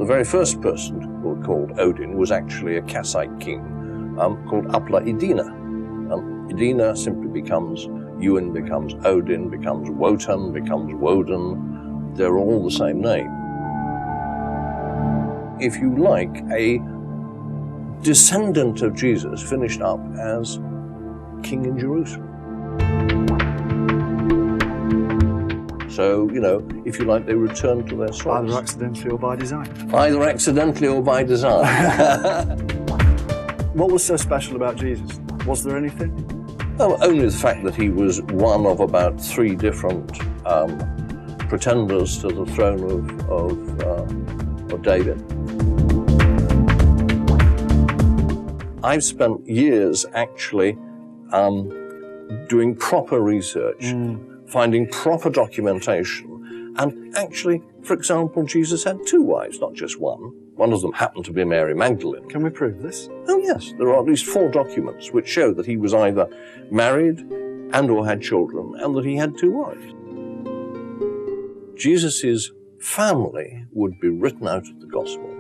the very first person who were called Odin was actually a Kassite king called Apla Idina. Idina simply becomes, Ewan becomes Odin, becomes Wotan, becomes Woden. They're all the same name. If you like, a descendant of Jesus finished up as king in Jerusalem. So, you know, if you like, they returned to their source. Either accidentally or by design. Either accidentally or by design. What was so special about Jesus? Was there anything? Well, only the fact that he was one of about 3 different pretenders to the throne of David. I've spent years actually doing proper research, finding proper documentation, and actually, for example, Jesus had 2 wives, not just one. One of them happened to be Mary Magdalene. Can we prove this? Oh yes, there are at least 4 documents which show that he was either married and or had children, and that he had 2 wives. Jesus' family would be written out of the Gospels.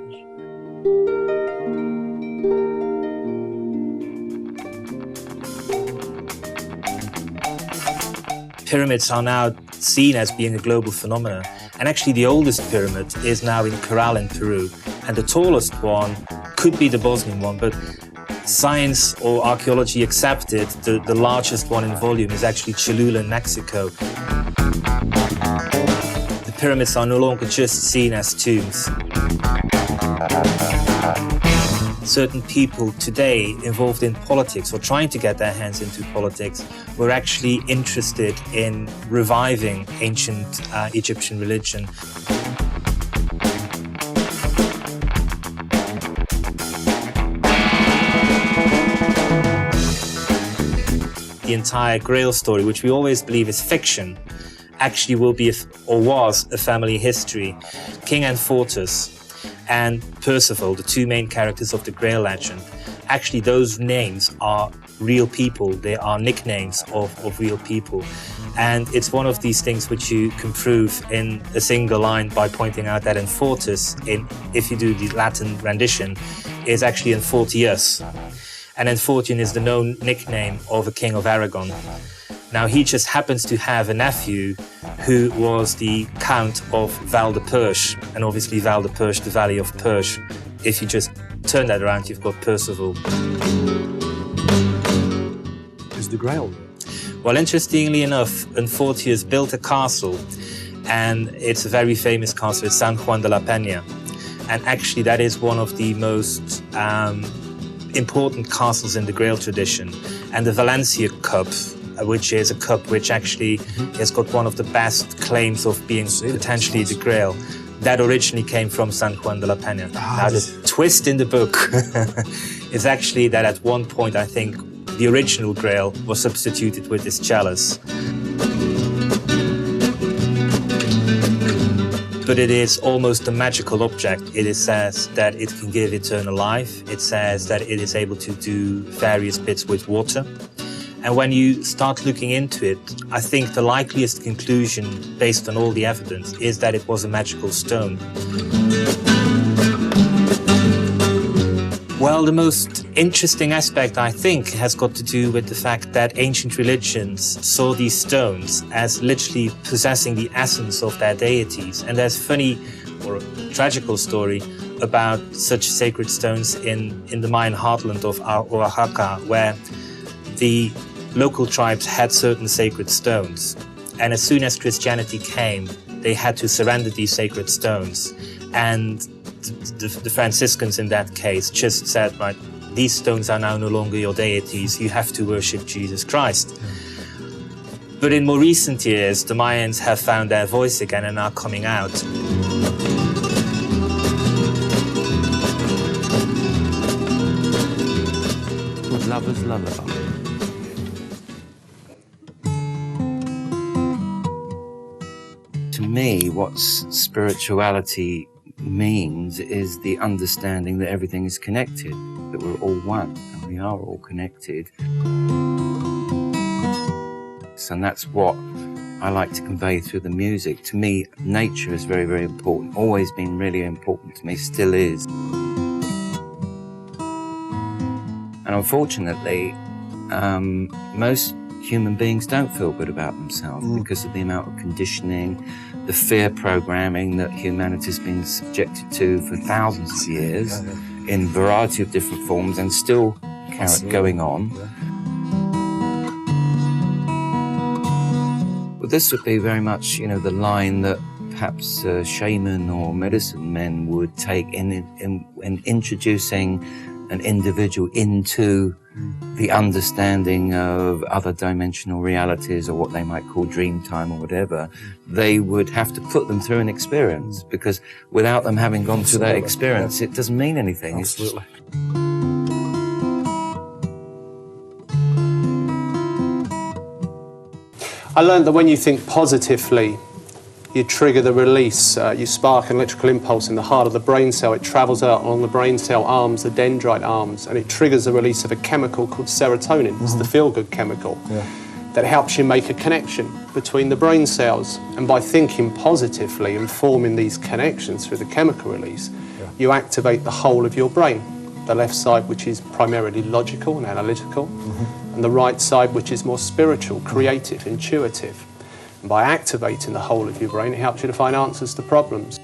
Pyramids are now seen as being a global phenomenon. And actually the oldest pyramid is now in Caral in Peru. And the tallest one could be the Bosnian one, but science or archaeology accepted the largest one in volume is actually Cholula in Mexico. The pyramids are no longer just seen as tombs. Certain people today involved in politics or trying to get their hands into politics were actually interested in reviving ancient Egyptian religion. The entire Grail story, which we always believe is fiction, actually will be or was a family history. King Anfortas and Percival, the 2 main characters of the Grail legend, actually those names are real people. They are nicknames of real people. And it's one of these things which you can prove in a single line by pointing out that Anfortas, if you do the Latin rendition, is actually Anfortius. And Anfortian is the known nickname of a king of Aragon. Now, he just happens to have a nephew who was the Count of Val de Perche, and obviously Val de Perche, the Valley of Perche. If you just turn that around, you've got Percival. Is the Grail real? Well, interestingly enough, Anfortius built a castle, and it's a very famous castle. It's San Juan de la Peña. And actually, that is one of the most important castles in the Grail tradition. And the Valencia Cup, which is a cup which actually has got one of the best claims of being potentially the Grail. That originally came from San Juan de la Peña. Now, the twist in the book is actually that at one point, I think, the original Grail was substituted with this chalice. But it is almost a magical object. It says that it can give eternal life. It says that it is able to do various bits with water. And when you start looking into it, I think the likeliest conclusion, based on all the evidence, is that it was a magical stone. Well, the most interesting aspect, I think, has got to do with the fact that ancient religions saw these stones as literally possessing the essence of their deities. And there's a funny or a tragical story about such sacred stones in the Mayan heartland of Oaxaca, where the local tribes had certain sacred stones. And as soon as Christianity came, they had to surrender these sacred stones. And the Franciscans in that case just said, right, these stones are now no longer your deities, you have to worship Jesus Christ. But in more recent years, the Mayans have found their voice again and are coming out. With Lover's Lullaby. To me, what spirituality means is the understanding that everything is connected, that we're all one, and we are all connected. And that's what I like to convey through the music. To me, nature is very, very important. Always been really important to me, still is. And unfortunately, most human beings don't feel good about themselves because of the amount of conditioning, the fear programming that humanity's been subjected to for thousands of years in a variety of different forms and still going on. Well, this would be very much, you know, the line that perhaps shaman or medicine men would take in introducing an individual into the understanding of other dimensional realities, or what they might call dream time or whatever. They would have to put them through an experience, because without them having gone through that experience, it doesn't mean anything. Absolutely. I learned that when you think positively, you trigger the release, you spark an electrical impulse in the heart of the brain cell. It travels out along the brain cell arms, the dendrite arms, and it triggers the release of a chemical called serotonin. It's the feel-good chemical that helps you make a connection between the brain cells. And by thinking positively and forming these connections through the chemical release, you activate the whole of your brain. The left side, which is primarily logical and analytical, and the right side, which is more spiritual, creative, intuitive. And by activating the whole of your brain, it helps you to find answers to problems.